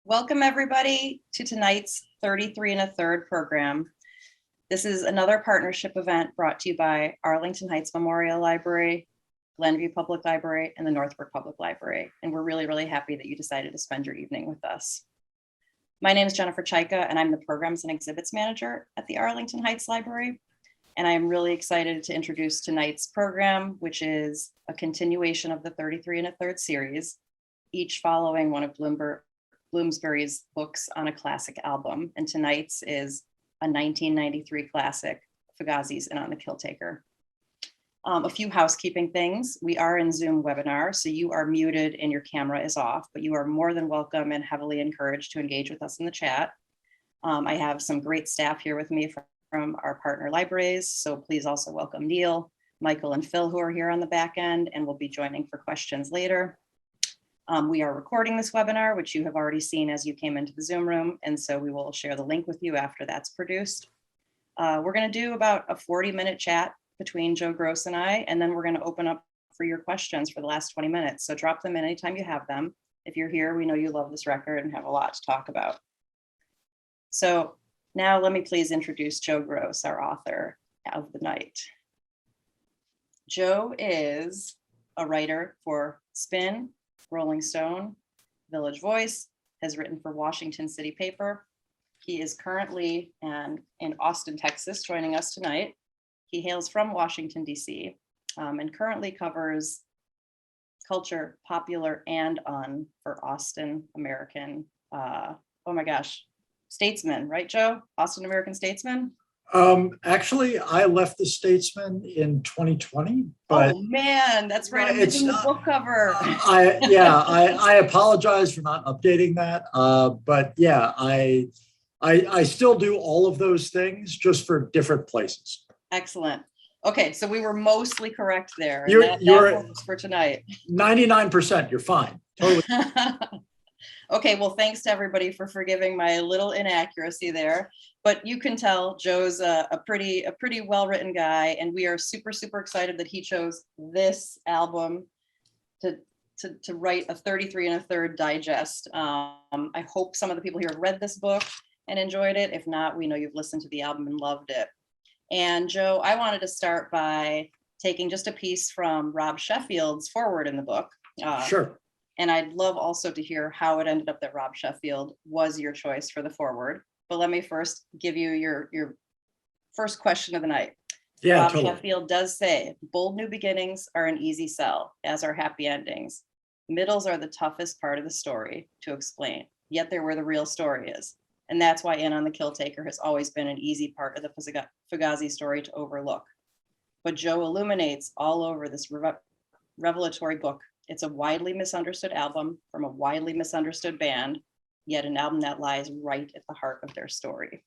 Welcome everybody to tonight's 33 and a third program. This is another partnership event brought to you by Arlington Heights Memorial Library, Glenview Public Library, and the Northbrook Public Library. And we're really, really happy that you decided to spend your evening with us. My name is Jennifer Chaika, and I'm the Programs and Exhibits Manager at the Arlington Heights Library. And I am really excited to introduce tonight's program, which is a continuation of the 33 and a third series, each following one of Bloomsbury's books on a classic album. And tonight's is a 1993 classic, Fugazi's and on the Killtaker. A few housekeeping things. We are in Zoom webinar, so you are muted and your camera is off, but you are more than welcome and heavily encouraged to engage with us in the chat. I have some great staff here with me from our partner libraries, so please also welcome Neil, Michael, and Phil, who are here on the back end and will be joining for questions later. We are recording this webinar, which you have already seen as you came into the Zoom room, and so we will share the link with you after that's produced. We're going to do about a 40-minute chat between Joe Gross and I, and then we're going to open up for your questions for the last 20 minutes. So drop them in anytime you have them. If you're here, we know you love this record and have a lot to talk about. So now let me please introduce Joe Gross, our author of the night. Joe is a writer for Spin, Rolling Stone, Village Voice, has written for WashingtonCityPaper. He is currently in Austin, Texas, joining us tonight. He hails from Washington, D.C., and currently covers culture, popular and un for Austin American, Statesman, right, Joe? Austin American-Statesman? Actually, I left the Statesman in 2020. But oh man, that's right. I'm missing the book cover. I apologize for not updating that. But yeah, I still do all of those things, just for different places. Excellent. Okay, so we were mostly correct there. You're for tonight. 99%. You're fine. Totally. Okay, well, thanks to everybody for forgiving my little inaccuracy there. But you can tell Joe's a pretty well-written guy, and we are super excited that he chose this album to write a 33 and a third digest. I hope some of the people here have read this book and enjoyed it. If not, we know you've listened to the album and loved it. And Joe, I wanted to start by taking just a piece from Rob Sheffield's foreword in the book. Sure. And I'd love also to hear how it ended up that Rob Sheffield was your choice for the foreword. But let me first give you your first question of the night. Yeah, Rob totally. Sheffield does say, bold new beginnings are an easy sell, as are happy endings. Middles are the toughest part of the story to explain, yet they're where the real story is. And that's why In on the Killtaker has always been an easy part of the Fugazi story to overlook. But Joe illuminates all over this revelatory book. It's a widely misunderstood album from a widely misunderstood band, yet an album that lies right at the heart of their story.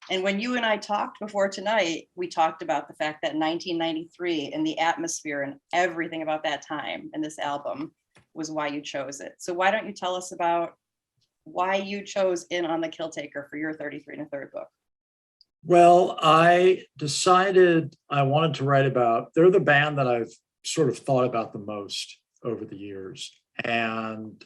And when you and I talked before tonight, we talked about the fact that 1993 and the atmosphere and everything about that time and this album was why you chose it. So why don't you tell us about why you chose In on the Killtaker for your 33 and a third book? Well, I decided I wanted to write about, they're the band that I've sort of thought about the most over the years. And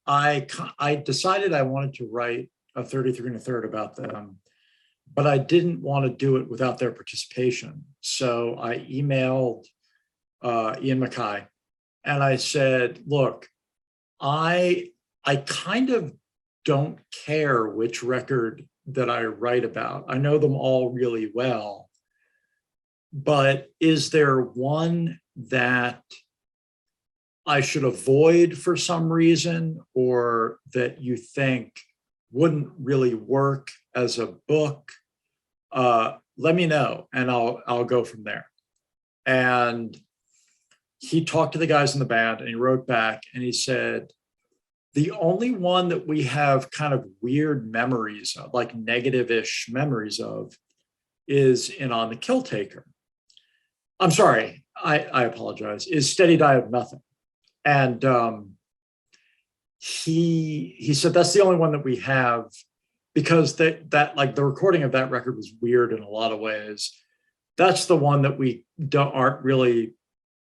I decided I wanted to write a 33 and a third about them, but I didn't want to do it without their participation. So I emailed Ian Mackay and I said, look, I kind of don't care which record that I write about. I know them all really well, but is there one that I should avoid for some reason, or that you think wouldn't really work as a book? Let me know and I'll go from there. And he talked to the guys in the band and he wrote back and he said, the only one that we have kind of weird memories of, like negative-ish memories of, is In on the Killtaker. I'm sorry, I apologize, is Steady Die of Nothing. And he said that's the only one that we have, because that like the recording of that record was weird in a lot of ways. That's the one that we aren't really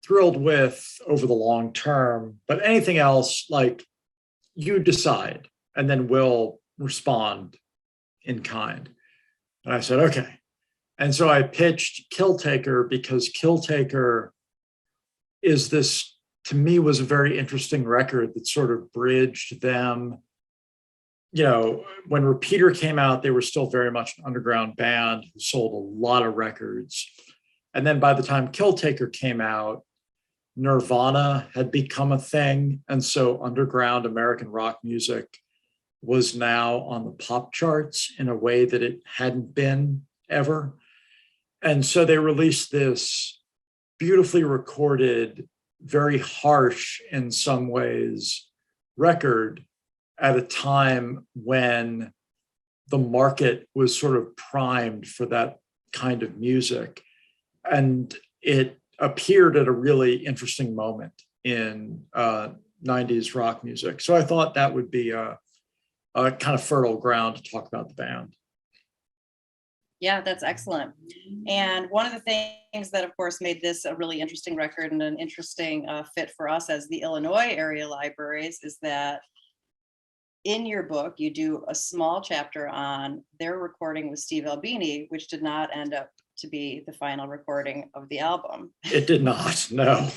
thrilled with over the long term, but anything else, like, you decide, and then we'll respond in kind. And I said, okay. And so I pitched Kill Taker because Kill Taker is this, to me, was a very interesting record that sort of bridged them. You know, when Repeater came out, they were still very much an underground band who sold a lot of records. And then by the time Kill Taker came out, Nirvana had become a thing. And so underground American rock music was now on the pop charts in a way that it hadn't been ever. And so they released this beautifully recorded, very harsh in some ways record at a time when the market was sort of primed for that kind of music. And it appeared at a really interesting moment in 90s rock music. So I thought that would be a kind of fertile ground to talk about the band. Yeah, that's excellent. And one of the things that, of course, made this a really interesting record and an interesting fit for us as the Illinois area libraries is that in your book, you do a small chapter on their recording with Steve Albini, which did not end up to be the final recording of the album. It did not, no.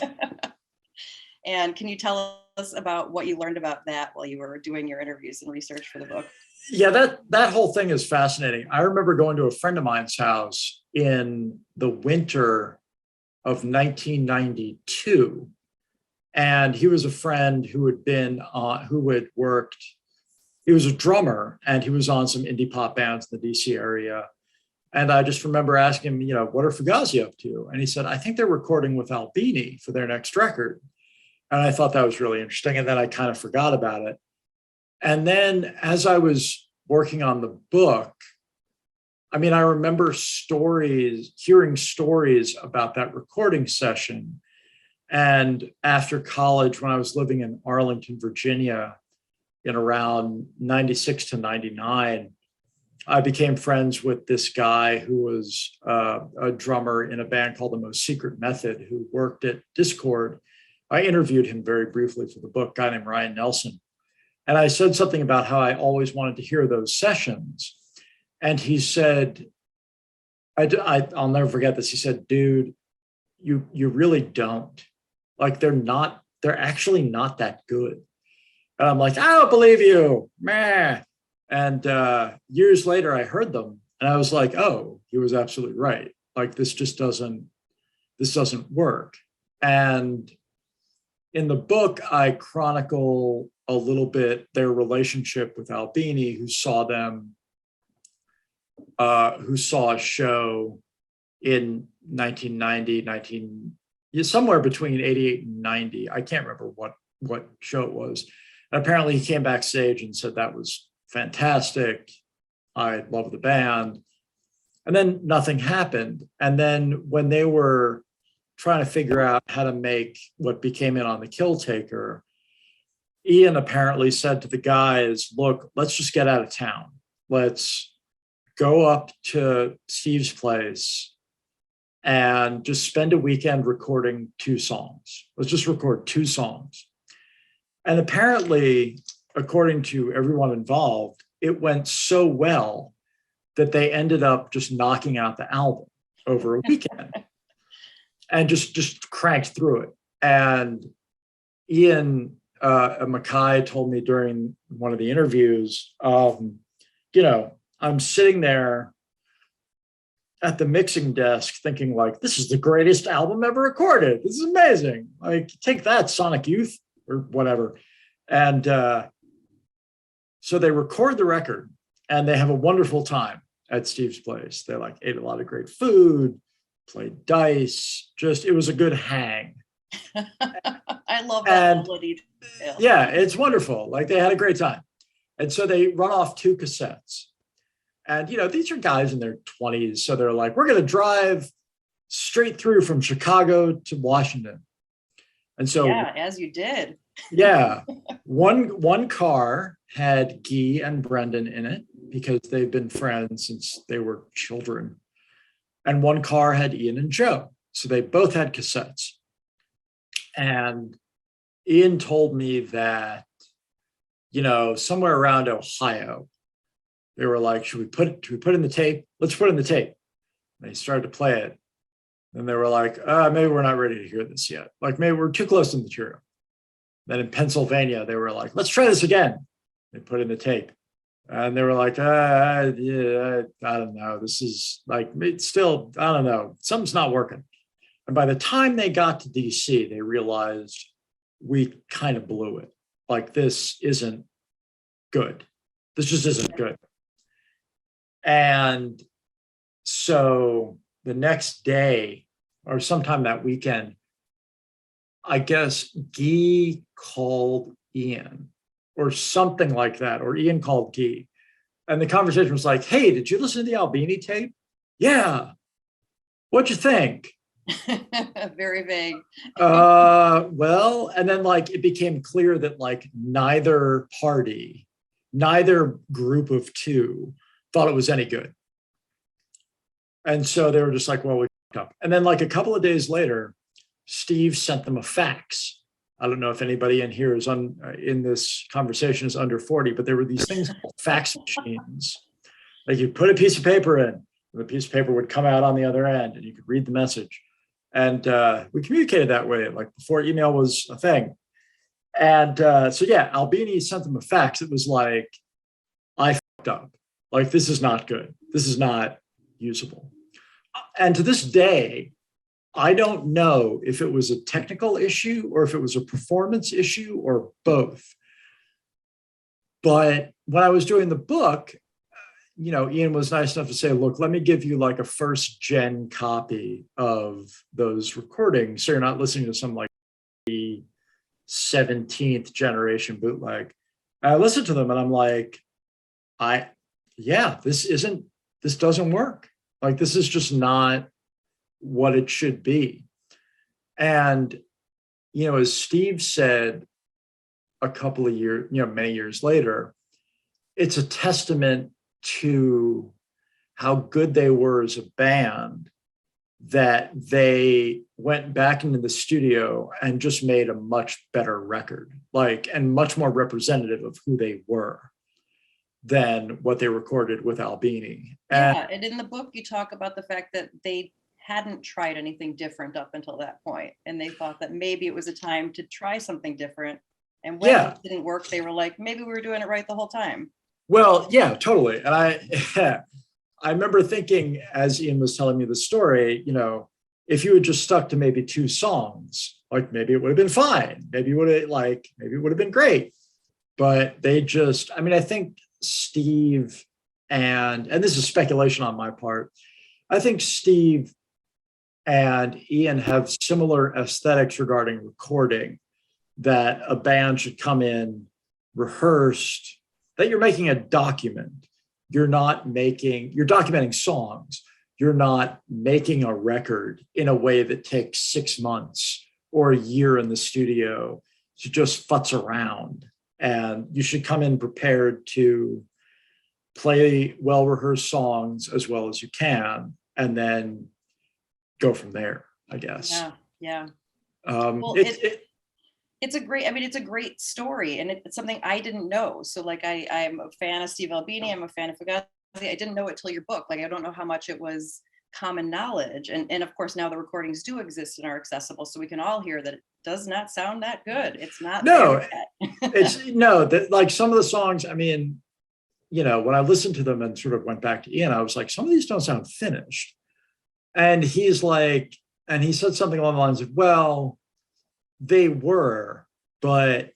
And can you tell us about what you learned about that while you were doing your interviews and research for the book? Yeah, that whole thing is fascinating. I remember going to a friend of mine's house in the winter of 1992. And he was a friend who had worked, he was a drummer, and he was on some indie pop bands in the DC area. And I just remember asking him, what are Fugazi up to? And he said, I think they're recording with Albini for their next record. And I thought that was really interesting. And then I kind of forgot about it. And then as I was working on the book, I remember hearing stories about that recording session. And after college, when I was living in Arlington, Virginia, in around 96 to 99, I became friends with this guy who was a drummer in a band called The Most Secret Method, who worked at Discord. I interviewed him very briefly for the book, a guy named Ryan Nelson. And I said something about how I always wanted to hear those sessions. And he said, I'll never forget this. He said, dude, you really don't. Like, they're actually not that good. And I'm like, I don't believe you, meh. And years later, I heard them and I was like, oh, he was absolutely right. Like, this doesn't work. And in the book, I chronicle a little bit their relationship with Albini, who saw a show in 1990, somewhere between 88 and 90. I can't remember what show it was. And apparently he came backstage and said that was fantastic. I love the band. And then nothing happened. And then when they were trying to figure out how to make what became it on the Kill Taker, Ian apparently said to the guys, look, let's just get out of town. Let's go up to Steve's place and just spend a weekend recording 2 songs. Let's just record 2 songs. And apparently, according to everyone involved, it went so well that they ended up just knocking out the album over a weekend and just cranked through it. And Ian Mackay told me during one of the interviews, I'm sitting there at the mixing desk thinking, like, this is the greatest album ever recorded. This is amazing. Like, take that, Sonic Youth or whatever. And so they record the record and they have a wonderful time at Steve's place. They ate a lot of great food, played dice. It was a good hang. I love that ability. Yeah, it's wonderful. Like, they had a great time. And so they run off 2 cassettes. And, these are guys in their 20s. So they're like, we're going to drive straight through from Chicago to Washington. And so, yeah, as you did. Yeah. One car had Guy and Brendan in it because they've been friends since they were children. And one car had Ian and Joe. So they both had cassettes. And Ian told me that, somewhere around Ohio, they were like, should we put in the tape? Let's put in the tape. And they started to play it. And they were like, maybe we're not ready to hear this yet. Like, maybe we're too close to the material. Then in Pennsylvania, they were like, let's try this again. They put in the tape. And they were like, yeah, I don't know. This is like, it's still, I don't know. Something's not working. And by the time they got to DC, they realized we kind of blew it. Like, this isn't good. This just isn't good. And so the next day, or sometime that weekend, I guess Guy called Ian or something like that, or Ian called Guy. And the conversation was like, hey, did you listen to the Albini tape? Yeah. What'd you think? Very vague. Well, and then like it became clear that like neither group of two thought it was any good. And so they were just like, well, we fucked up. And then like a couple of days later, Steve sent them a fax. I don't know if anybody in here is in this conversation is under 40, but there were these things called fax machines. Like you put a piece of paper in, and the piece of paper would come out on the other end, and you could read the message. And we communicated that way, like before email was a thing. And so yeah, Albini sent them a fax. It was like, I fucked up. Like, this is not good. This is not usable. And to this day, I don't know if it was a technical issue or if it was a performance issue or both. But when I was doing the book, Ian was nice enough to say, look, let me give you like a first gen copy of those recordings. So you're not listening to some like the 17th generation bootleg. I listened to them and I'm like, this doesn't work. Like, this is just not what it should be. And, as Steve said a couple of years, many years later, it's a testament to how good they were as a band that they went back into the studio and just made a much better record, and much more representative of who they were than what they recorded with Albini. Yeah, and in the book, you talk about the fact that they hadn't tried anything different up until that point, and they thought that maybe it was a time to try something different. And when it didn't work, they were like, maybe we were doing it right the whole time. Well, yeah, totally. And I remember thinking, as Ian was telling me the story, if you had just stuck to maybe two songs, like maybe it would have been fine. Maybe it would have been great. But they just, I think Steve and this is speculation on my part, I think Steve and Ian have similar aesthetics regarding recording, that a band should come in rehearsed, that you're making a document. You're documenting songs. You're not making a record in a way that takes 6 months or a year in the studio to just futz around. And you should come in prepared to play well-rehearsed songs as well as you can, and then go from there, I guess. Yeah. Well, it's a great story, and it's something I didn't know. So like I'm a fan of Steve Albini, I'm a fan of Fugazi. I didn't know it till your book. Like, I don't know how much it was common knowledge. And of course now the recordings do exist and are accessible, so we can all hear that it does not sound that good. It's not. Like some of the songs, when I listened to them and sort of went back to Ian, I was like, some of these don't sound finished. And he's like, and he said something along the lines of, well, they were, but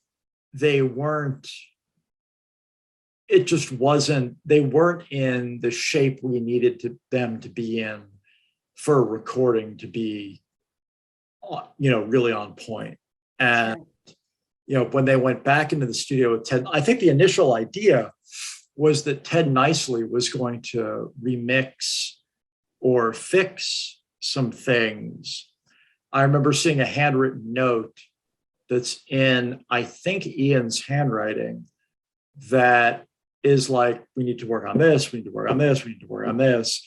they weren't, they weren't in the shape we needed them to be in for a recording to be, really on point. And, when they went back into the studio with Ted, I think the initial idea was that Ted Nicely was going to remix or fix some things. I remember seeing a handwritten note that's in, I think, Ian's handwriting that is like, we need to work on this, we need to work on this, we need to work on this.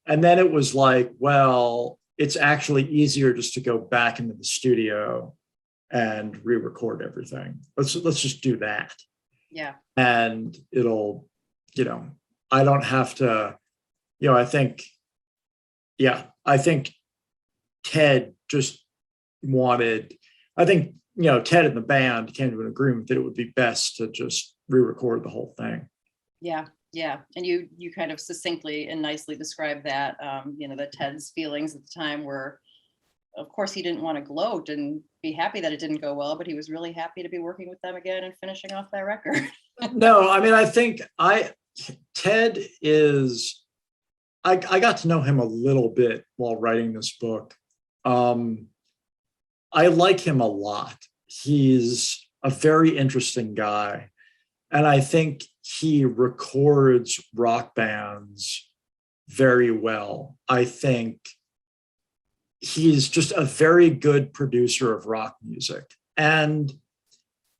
And then it was like, well, it's actually easier just to go back into the studio and re-record everything. Let's just do that. Yeah. And it'll, I don't have to, I think Ted just wanted, Ted and the band came to an agreement that it would be best to just re-record the whole thing. Yeah. Yeah. And you kind of succinctly and nicely described that, that Ted's feelings at the time were, of course, he didn't want to gloat and be happy that it didn't go well, but he was really happy to be working with them again and finishing off that record. No, I mean, I think Ted is, I got to know him a little bit while writing this book. I like him a lot. He's a very interesting guy. And I think he records rock bands very well. I think he's just a very good producer of rock music. And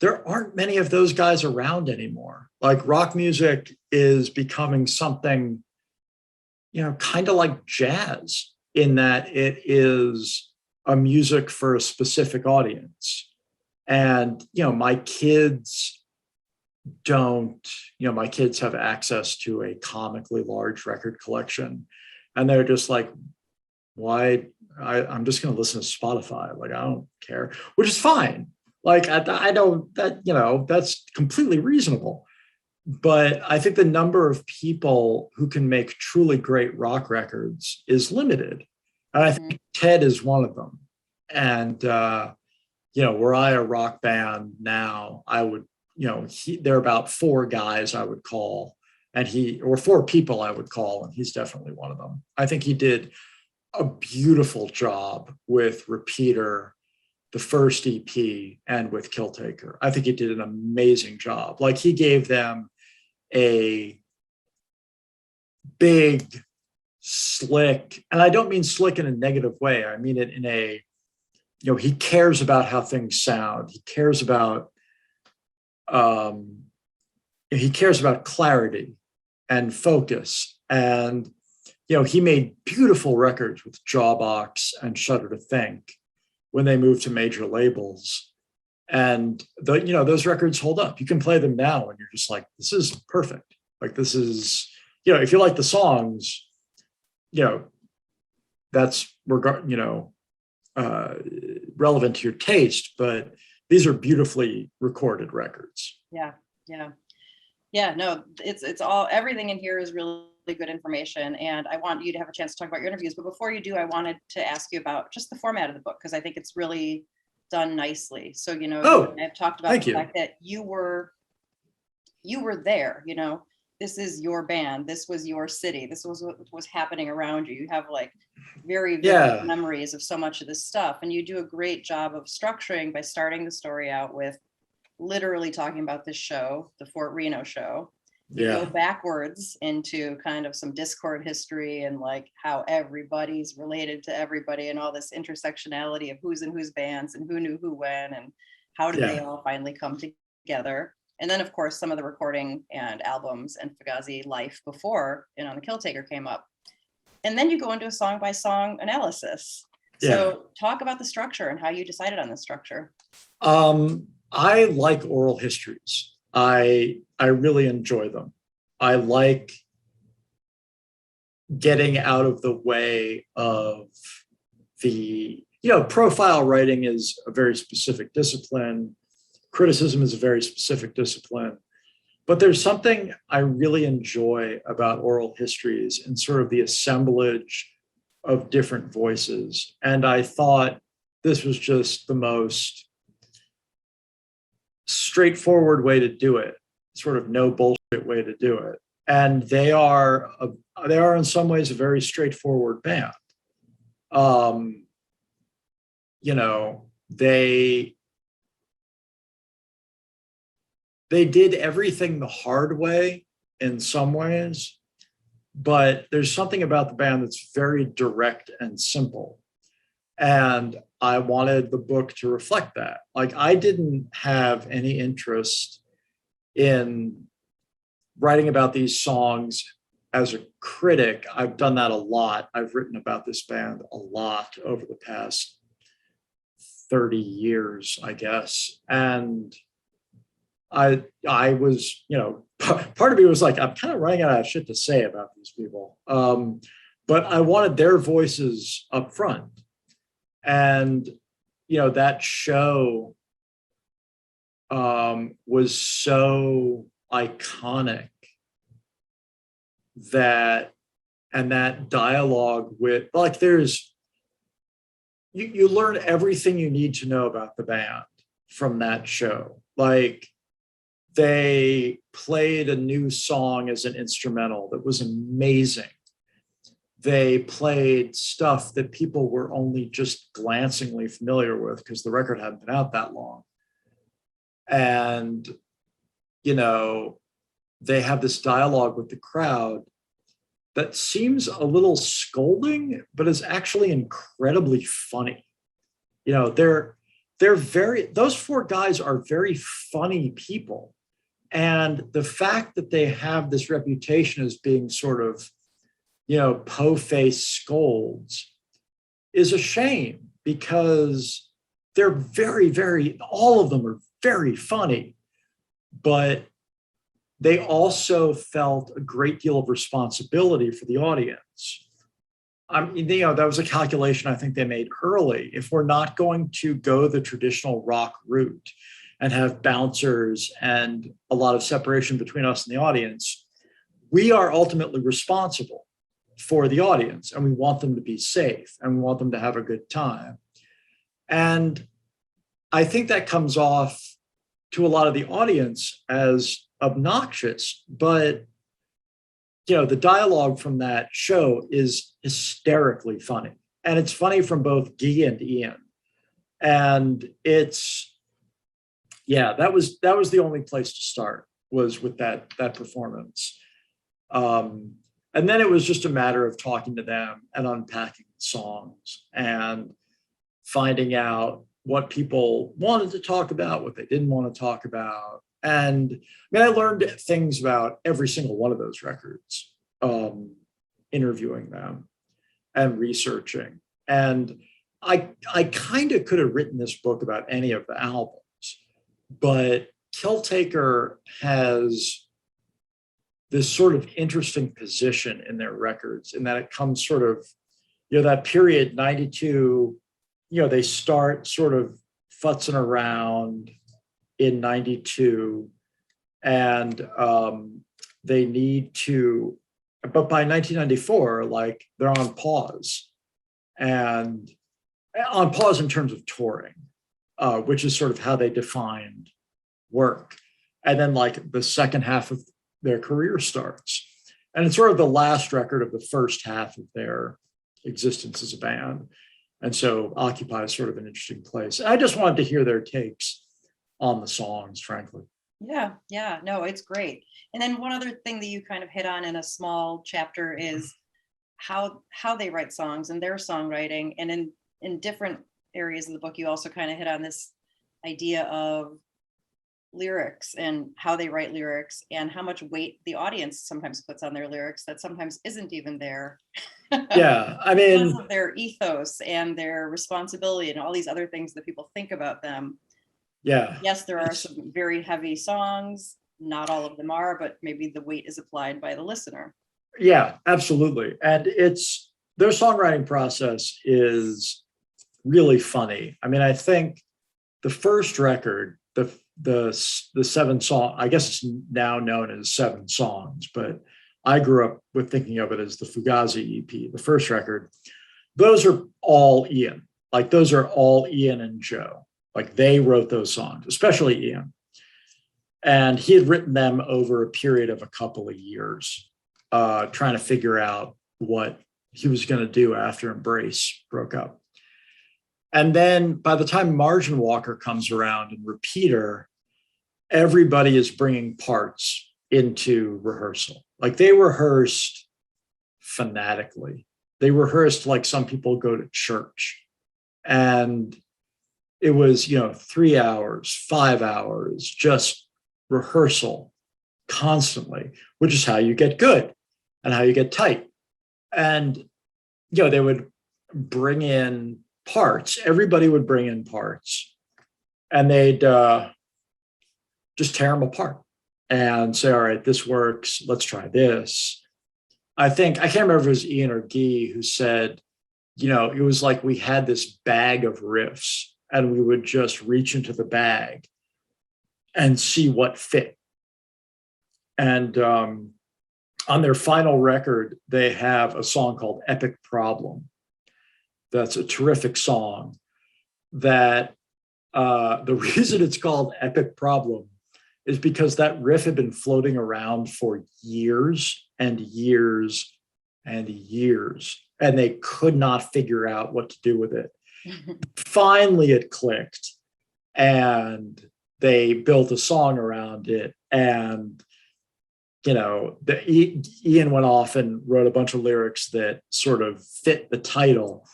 there aren't many of those guys around anymore. Like, rock music is becoming something, kind of like jazz, in that it is a music for a specific audience. And, my kids my kids have access to a comically large record collection. And they're just like, why? I'm just going to listen to Spotify. Like, I don't care, which is fine. Like, I don't, that's completely reasonable. But I think the number of people who can make truly great rock records is limited. And I think Ted is one of them. And, were I a rock band now, I would, there are about 4 guys I would call, or 4 people I would call, and he's definitely one of them. I think he did a beautiful job with Repeater, the first EP, and with Killtaker. I think he did an amazing job. Like, he gave them a big, slick, and I don't mean slick in a negative way. I mean it in a, he cares about how things sound. He cares about clarity and focus. And, he made beautiful records with Jawbox and Shudder to Think when they moved to major labels. And those records hold up. You can play them now and you're just like, this is perfect. Like, this is, if you like the songs, that's relevant to your taste, but these are beautifully recorded records. Yeah. No, it's all, everything in here is really good information. And I want you to have a chance to talk about your interviews. But before you do, I wanted to ask you about just the format of the book, because I think it's really done nicely. So, I've talked about the fact that you were there, this is your band, this was your city, this was what was happening around you. You have like very vivid memories of so much of this stuff. And you do a great job of structuring by starting the story out with literally talking about this show, the Fort Reno show. You go backwards into kind of some Discord history and like how everybody's related to everybody and all this intersectionality of who's in whose bands and who knew who when and how did they all finally come together. And then, of course, some of the recording and albums and Fugazi life before and on the Killtaker came up. And then you go into a song by song analysis. So talk about the structure and how you decided on the structure. I like oral histories. I really enjoy them. I like getting out of the way of the, profile writing is a very specific discipline. Criticism is a very specific discipline. But there's something I really enjoy about oral histories and sort of the assemblage of different voices. And I thought this was just the most straightforward way to do it, sort of no bullshit way to do it. And they are in some ways a very straightforward band. They did everything the hard way in some ways, but there's something about the band that's very direct and simple. And I wanted the book to reflect that. Like, I didn't have any interest in writing about these songs as a critic. I've done that a lot. I've written about this band a lot over the past 30 years, I guess. And I was, part of me was like, I'm kind of running out of shit to say about these people. But I wanted their voices up front. And, that show was so iconic and that dialogue with, like, you learn everything you need to know about the band from that show. Like, they played a new song as an instrumental that was amazing. They played stuff that people were only just glancingly familiar with because the record hadn't been out that long. And, they have this dialogue with the crowd that seems a little scolding, but is actually incredibly funny. They're those four guys are very funny people. And the fact that they have this reputation as being sort of, po-faced scolds is a shame, because they're very, very, all of them are very funny, but they also felt a great deal of responsibility for the audience. That was a calculation I think they made early. If we're not going to go the traditional rock route and have bouncers and a lot of separation between us and the audience, we are ultimately responsible for the audience, and we want them to be safe, and we want them to have a good time. And I think that comes off to a lot of the audience as obnoxious, but the dialogue from that show is hysterically funny, and it's funny from both Guy and Ian. And that was the only place to start, was with that performance. And then it was just a matter of talking to them and unpacking the songs and finding out what people wanted to talk about, what they didn't want to talk about. And I learned things about every single one of those records, interviewing them and researching. And I kind of could have written this book about any of the albums, but Killtaker has this sort of interesting position in their records, in that it comes sort of, that period, 92, they start sort of futzing around in 92, and they need to, but by 1994, like, they're on pause, and on pause in terms of touring, which is sort of how they defined work. And then, like, the second half of their career starts, and it's sort of the last record of the first half of their existence as a band, and so occupies sort of an interesting place. I just wanted to hear their takes on the songs, frankly. Yeah, no, it's great. And then one other thing that you kind of hit on in a small chapter is how they write songs and their songwriting. And in different areas of the book, you also kind of hit on this idea of lyrics and how they write lyrics, and how much weight the audience sometimes puts on their lyrics that sometimes isn't even there. Yeah, because of their ethos and their responsibility and all these other things that people think about them. Yeah. Yes, there are some very heavy songs. Not all of them are, but maybe the weight is applied by the listener. Yeah, absolutely. And their songwriting process is really funny. I think the first record, the 7 song, I guess it's now known as 7 songs, but I grew up with thinking of it as the Fugazi EP, the first record. Those are all Ian. Like, those are all Ian and Joe. Like, they wrote those songs, especially Ian. And he had written them over a period of a couple of years, trying to figure out what he was going to do after Embrace broke up. And then by the time Margin Walker comes around and Repeater, everybody is bringing parts into rehearsal. Like, they rehearsed fanatically. They rehearsed like some people go to church. And it was, 3 hours, 5 hours, just rehearsal constantly, which is how you get good and how you get tight. And, they would bring in parts. Everybody would bring in parts, and they'd just tear them apart and say, all right, this works. Let's try this. I can't remember if it was Ian or Guy who said, it was like we had this bag of riffs and we would just reach into the bag and see what fit. And on their final record, they have a song called Epic Problem. That's a terrific song that the reason it's called Epic Problem is because that riff had been floating around for years and years and years, and they could not figure out what to do with it. Finally, it clicked, and they built a song around it. And, Ian went off and wrote a bunch of lyrics that sort of fit the title.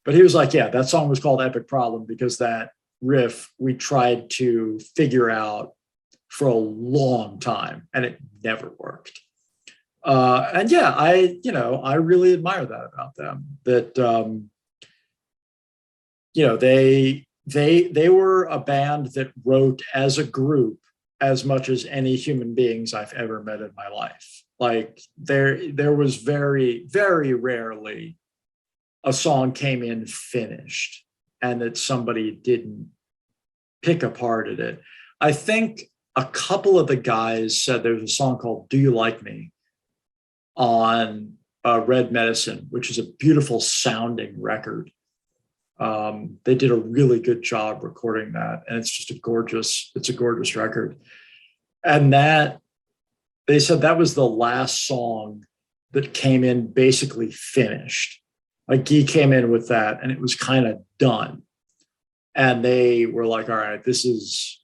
But he was like, yeah, that song was called Epic Problem because that riff we tried to figure out for a long time, and it never worked. And yeah, I really admire that about them. That they were a band that wrote as a group as much as any human beings I've ever met in my life. Like there was very, very rarely a song came in finished and that somebody didn't pick apart at it. I think a couple of the guys said there's a song called Do You Like Me on Red Medicine, which is a beautiful sounding record. They did a really good job recording that, and it's just a gorgeous record. And that they said that was the last song that came in basically finished. Like Guy came in with that and it was kind of done. And they were like, all right, this is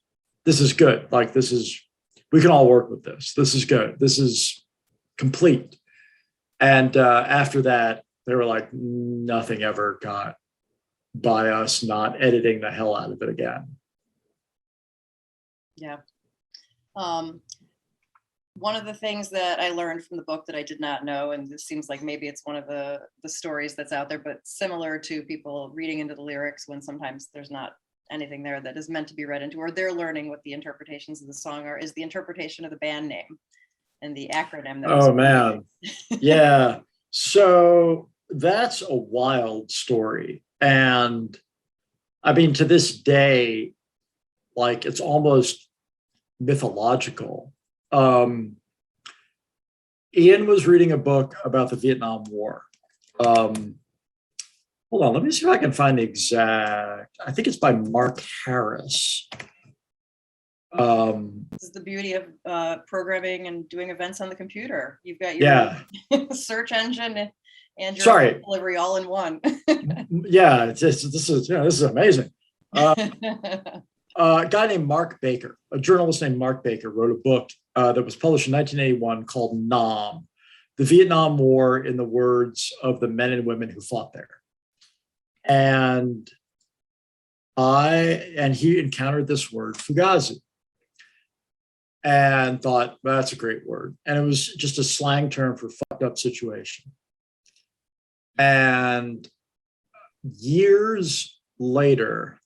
good. Like we can all work with this. This is good. This is complete. And after that, they were like, nothing ever got by us not editing the hell out of it again. Yeah. One of the things that I learned from the book that I did not know, and this seems like maybe it's one of the stories that's out there, but similar to people reading into the lyrics when sometimes there's not anything there that is meant to be read into, or they're learning what the interpretations of the song are, is the interpretation of the band name and the acronym. Oh man. Yeah. So that's a wild story. And I mean, to this day, like it's almost mythological. Ian was reading a book about the Vietnam War. Hold on, let me see if I can find the exact, I think it's by Mark Harris. This is the beauty of programming and doing events on the computer. You've got your search engine and your delivery all in one. Yeah, this is amazing. A guy named Mark Baker, a journalist named Mark Baker, wrote a book that was published in 1981 called NAM, The Vietnam War in the Words of the Men and Women Who Fought There. And he encountered this word, Fugazi, and thought, well, that's a great word. And it was just a slang term for fucked up situation. And years later,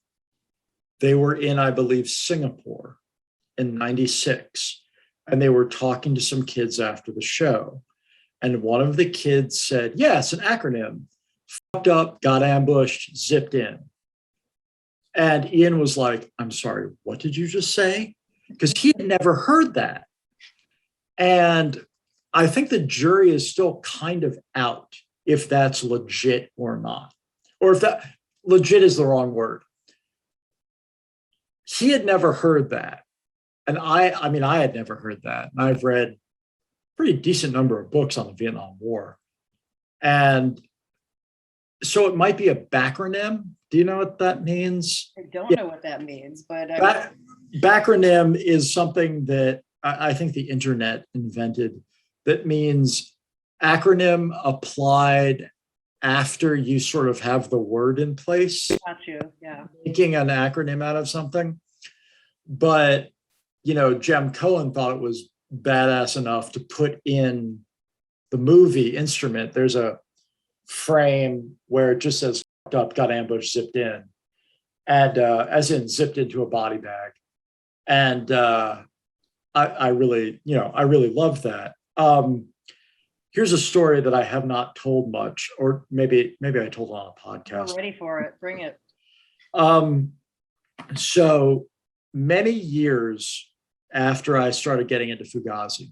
they were in, I believe, Singapore in 96. And they were talking to some kids after the show. And one of the kids said, yeah, it's an acronym. Fucked up, got ambushed, zipped in. And Ian was like, I'm sorry, what did you just say? Because he had never heard that. And I think the jury is still kind of out if that's legit or not. Or if that legit is the wrong word. He had never heard that. And I had never heard that. And I've read a pretty decent number of books on the Vietnam War. And so it might be a backronym. Do you know what that means? I don't know what that means, but backronym is something that I think the internet invented that means acronym applied after you sort of have the word in place. Got you, yeah. Making an acronym out of something. But, Jem Cohen thought it was badass enough to put in the movie instrument. There's a frame where it just says up, got ambushed, zipped in, and as in zipped into a body bag. And I really, I really loved that. Here's a story that I have not told much, or maybe I told it on a podcast. We're ready for it. Bring it. So many years after I started getting into Fugazi,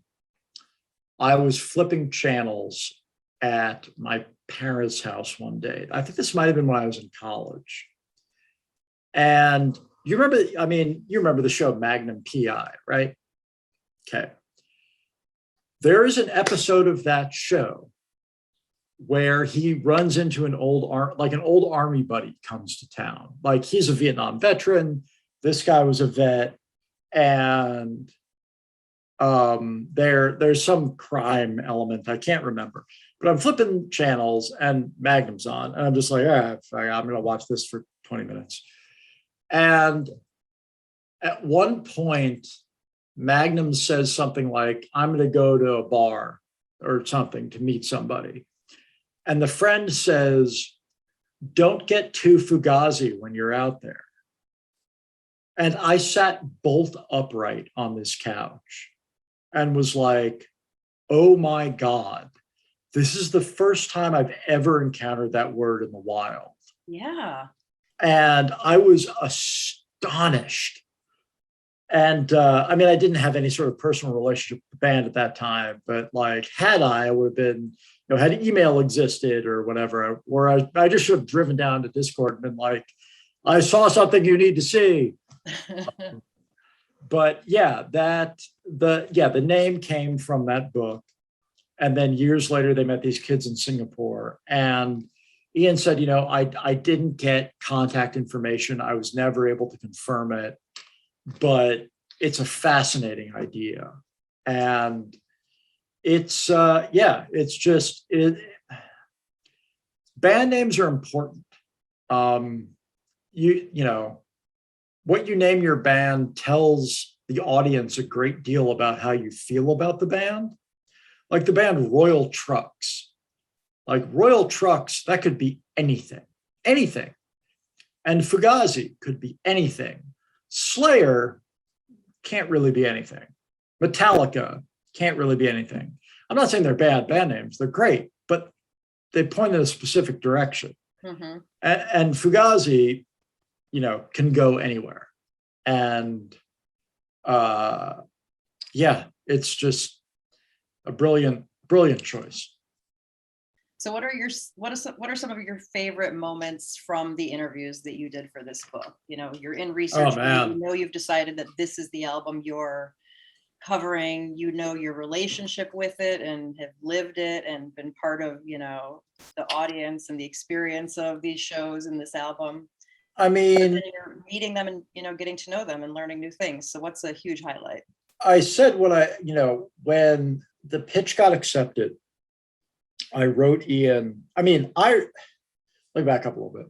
I was flipping channels at my parents' house one day. I think this might have been when I was in college. And you remember the show Magnum PI, right? Okay. There is an episode of that show where he runs into an old army buddy comes to town. Like, he's a Vietnam veteran. This guy was a vet. And there's some crime element. I can't remember. But I'm flipping channels and Magnum's on. And I'm just like, I'm going to watch this for 20 minutes. And at one point, Magnum says something like, I'm going to go to a bar or something to meet somebody. And the friend says, don't get too Fugazi when you're out there. And I sat bolt upright on this couch and was like, oh my God, this is the first time I've ever encountered that word in the wild. Yeah. And I was astonished. And I didn't have any sort of personal relationship with the band at that time, but like, had I would have been, had email existed or whatever, or I just should have driven down to Discord and been like, I saw something you need to see. But yeah, the name came from that book. And then years later, they met these kids in Singapore. And Ian said, I didn't get contact information. I was never able to confirm it, but it's a fascinating idea. And it's, it's just, band names are important. What you name your band tells the audience a great deal about how you feel about the band. Like the band Royal Trucks. Like Royal Trucks, that could be anything. And Fugazi could be anything. Slayer can't really be anything. Metallica can't really be anything. I'm not saying they're bad band names. They're great, but they point in a specific direction. Mm-hmm. And Fugazi, can go anywhere. And it's just a brilliant choice. So what are some of your favorite moments from the interviews that you did for this book? You're in research, you've decided that this is the album you're covering, your relationship with it and have lived it and been part of, the audience and the experience of these shows and this album. You're meeting them and, getting to know them and learning new things. So what's a huge highlight? I said when the pitch got accepted, I wrote Ian. Let me back up a little bit.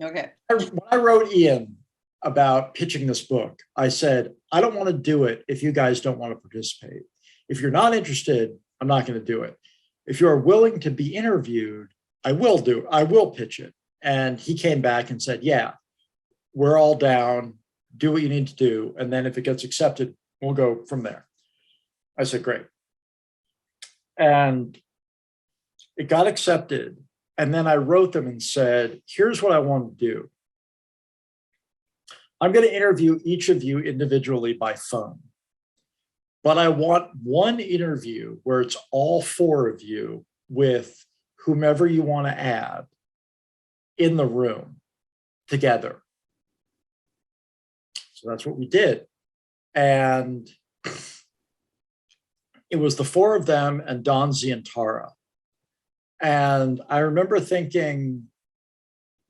Okay. When I wrote Ian about pitching this book, I said, I don't want to do it if you guys don't want to participate. If you're not interested, I'm not going to do it. If you're willing to be interviewed, I will pitch it. And he came back and said, yeah, we're all down. Do what you need to do. And then if it gets accepted, we'll go from there. I said, great. And it got accepted. And then I wrote them and said, here's what I want to do. I'm going to interview each of you individually by phone. But I want one interview where it's all four of you with whomever you want to add in the room together. So that's what we did. And it was the four of them and Don Zientara. And I remember thinking,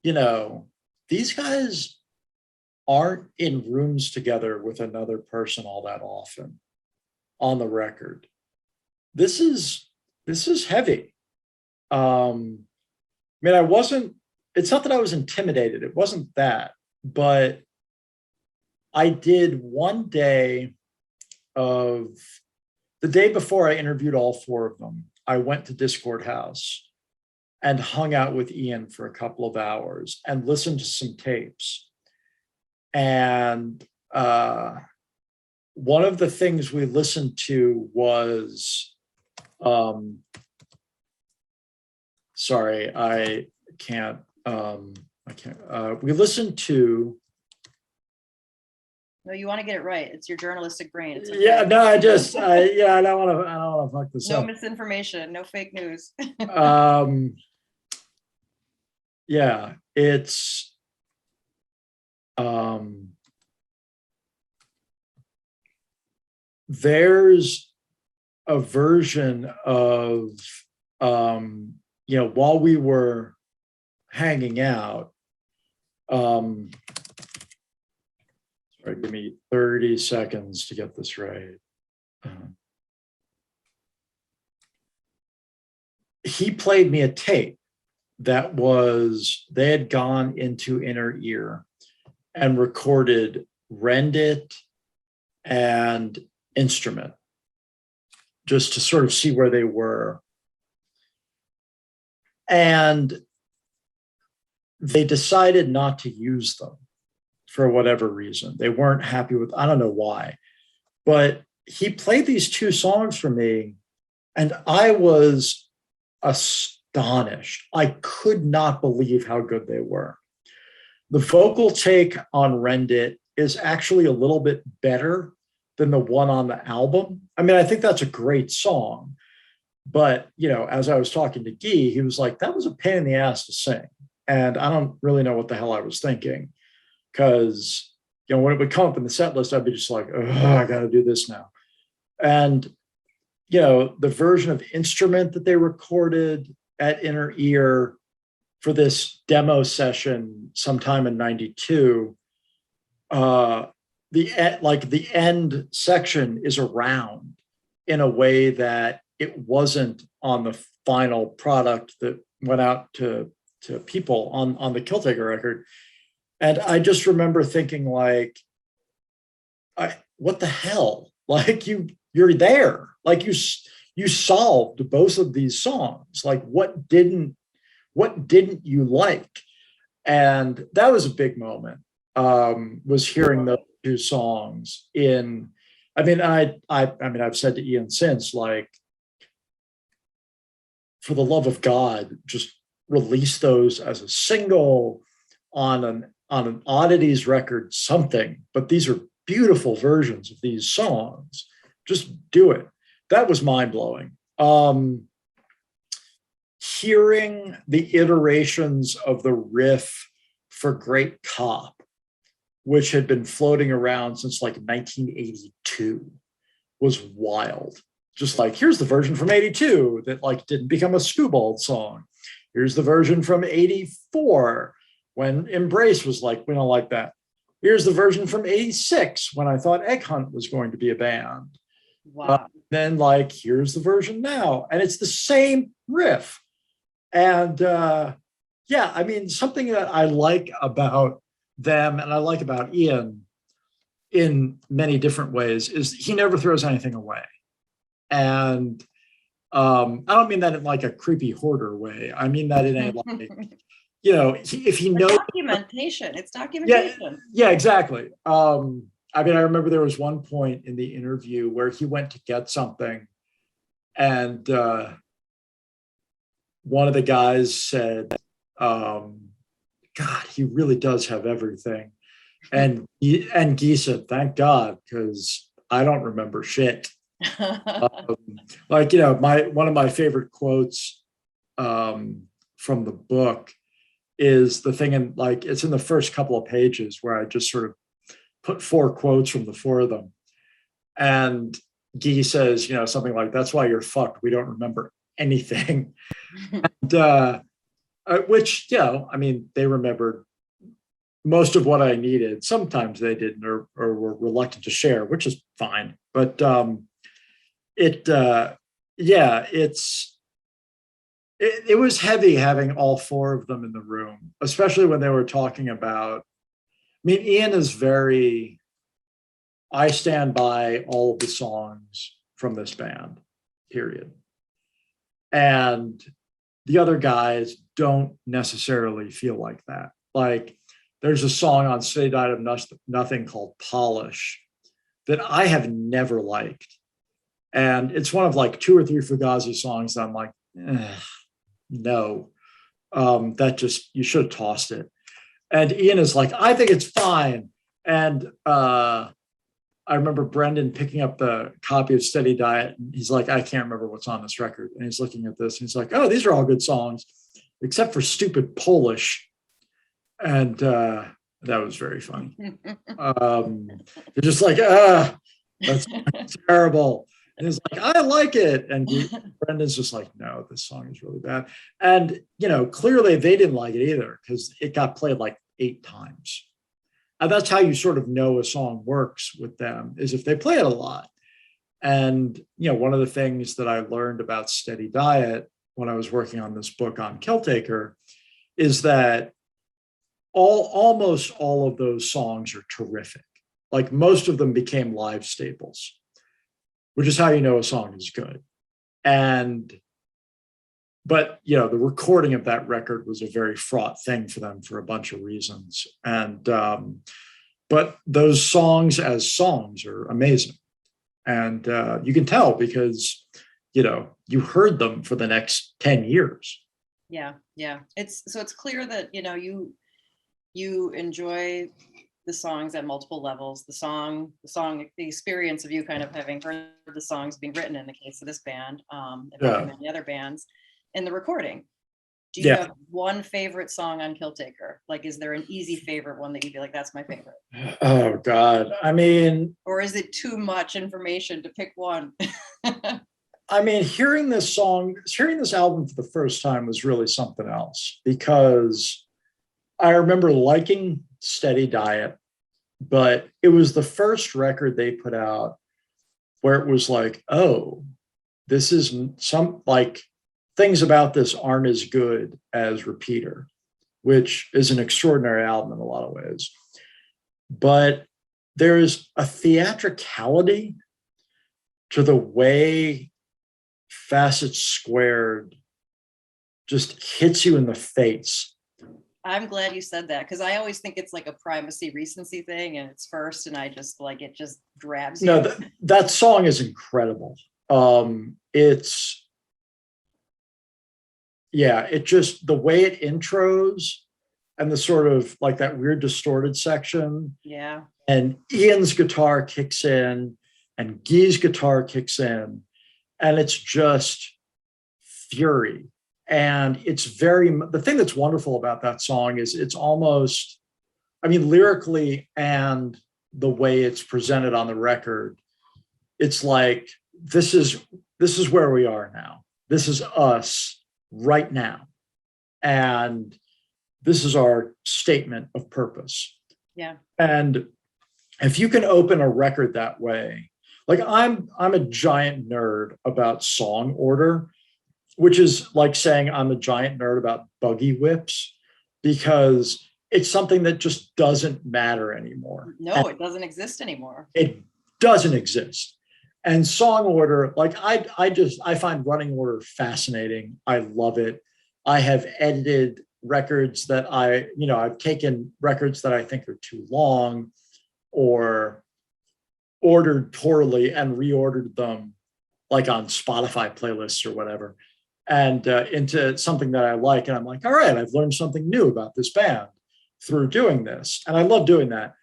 these guys aren't in rooms together with another person all that often on the record. This is heavy. It's not that I was intimidated. It wasn't that, but I did one day of the day before I interviewed all four of them, I went to Discord House and hung out with Ian for a couple of hours and listened to some tapes. And one of the things we listened to was, sorry, I can't, we listened to. No, you want to get it right. It's your journalistic brain. It's okay. Yeah, no, I don't want to fuck this No up. misinformation, no fake news. Yeah, it's, there's a version of, while we were hanging out, sorry, give me 30 seconds to get this right. He played me a tape that was, they had gone into Inner Ear and recorded Rend It and Instrument, just to sort of see where they were. And they decided not to use them for whatever reason. They weren't happy with, I don't know why, but he played these two songs for me and I was astonished. I could not believe how good they were. The vocal take on Rend It is actually a little bit better than the one on the album. I mean, I think that's a great song, but, as I was talking to Guy, he was like, that was a pain in the ass to sing. And I don't really know what the hell I was thinking, because, when it would come up in the set list, I'd be just like, oh, I got to do this now. And, the version of Instrument that they recorded at Inner Ear for this demo session sometime in 92, the end section is around in a way that it wasn't on the final product that went out to people on the Killtaker record. And I just remember thinking, like, what the hell? Like, you're there. Like, you solved both of these songs. Like, what didn't you like? And that was a big moment. Was hearing those two songs in. I mean, I've said to Ian since, like, for the love of God, just release those as a single on an Oddities record, something. But these are beautiful versions of these songs. Just do it. That was mind-blowing. Hearing the iterations of the riff for Great Cop, which had been floating around since like 1982, was wild. Just like, here's the version from 82 that like didn't become a Skewbald song. Here's the version from 84 when Embrace was like, we don't like that. Here's the version from 86 when I thought Egg Hunt was going to be a band. Wow. Then like, here's the version now. And it's the same riff. And yeah, I mean, something that I like about them and I like about Ian in many different ways is he never throws anything away. And I don't mean that in like a creepy hoarder way. I mean that in a like, if he knows documentation, it's documentation. Yeah, exactly. I mean, I remember there was one point in the interview where he went to get something and one of the guys said, God, he really does have everything. And Guy said, thank God, because I don't remember shit. Like, one of my favorite quotes from the book is the thing in like, it's in the first couple of pages where I just sort of put 4 quotes from the 4 of them. And Guy says, something like, that's why you're fucked. We don't remember anything. And, which, I mean, they remembered most of what I needed. Sometimes they didn't or were reluctant to share, which is fine. But it was heavy having all 4 of them in the room, especially when they were talking about, I mean, Ian is very, I stand by all of the songs from this band, period. And the other guys don't necessarily feel like that. Like there's a song on Steady Diet of Nothing called Polish that I have never liked. And it's one of like 2 or 3 Fugazi songs that I'm like, no, that just, you should have tossed it. And Ian is like, I think it's fine. And I remember Brendan picking up the copy of Steady Diet. And he's like, I can't remember what's on this record. And he's looking at this and he's like, oh, these are all good songs, except for stupid Polish. And that was very funny. They're just like, that's terrible. And he's like, I like it. And Brendan's just like, no, this song is really bad. And, you know, clearly they didn't like it either because it got played like 8 times. And that's how you sort of know a song works with them, is if they play it a lot. And, you know, one of the things that I learned about Steady Diet when I was working on this book on Killtaker is that almost all of those songs are terrific. Like most of them became live staples, which is how you know a song is good. But, you know, the recording of that record was a very fraught thing for them for a bunch of reasons. And, but those songs as songs are amazing. And you can tell because, you know, you heard them for the next 10 years. Yeah. It's clear that, you know, you enjoy the songs at multiple levels, the experience of you kind of having heard the songs being written in the case of this band, and many other bands, and the recording. Do you have one favorite song on Killtaker? Like, is there an easy favorite one that you'd be like, that's my favorite? Oh God. I mean, or is it too much information to pick one? I mean, hearing this album for the first time was really something else, because I remember liking Steady Diet, but it was the first record they put out where it was like, oh, this is some, like, things about this aren't as good as Repeater, which is an extraordinary album in a lot of ways. But there's a theatricality to the way Facets Squared just hits you in the face. I'm glad you said that, because I always think it's like a primacy recency thing and it's first, and I just like, it just grabs you. No, that song is incredible. It just, the way it intros and the sort of like that weird distorted section. Yeah. And Ian's guitar kicks in and Guy's guitar kicks in, and it's just fury. And it's the thing that's wonderful about that song is it's almost, I mean, lyrically and the way it's presented on the record, it's like, this is where we are now. This is us right now. And this is our statement of purpose. Yeah. And if you can open a record that way, like I'm a giant nerd about song order, which is like saying I'm a giant nerd about buggy whips, because it's something that just doesn't matter anymore. No, it doesn't exist anymore. It doesn't exist. And song order, like I find running order fascinating. I love it. I have edited records that I've taken records that I think are too long or ordered poorly and reordered them, like on Spotify playlists or whatever, and into something that I like. And I'm like, all right, I've learned something new about this band through doing this. And I love doing that.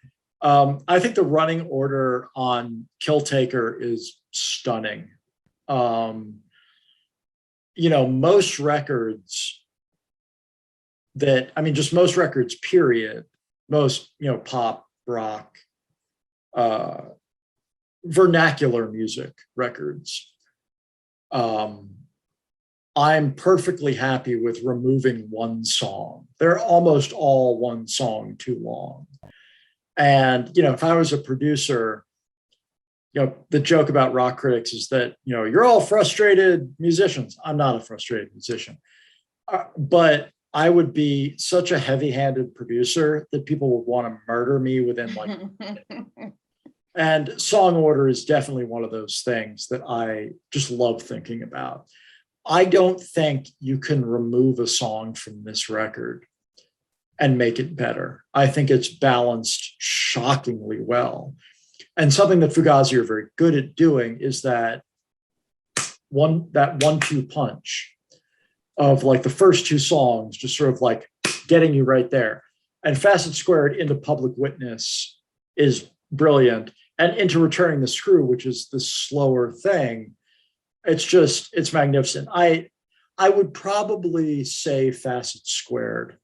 I think the running order on Killtaker is stunning. Most records most records, period, most, pop, rock, vernacular music records, I'm perfectly happy with removing one song. They're almost all one song too long. And, if I was a producer, the joke about rock critics is that, you're all frustrated musicians. I'm not a frustrated musician, but I would be such a heavy-handed producer that people would want to murder me within like, and song order is definitely one of those things that I just love thinking about. I don't think you can remove a song from this record and make it better. I think it's balanced shockingly well. And something that Fugazi are very good at doing is that 1-2 punch of like the first two songs, just sort of like getting you right there. And Facet Squared into Public Witness is brilliant. And into Returning the Screw, which is the slower thing, it's magnificent. I would probably say Facet Squared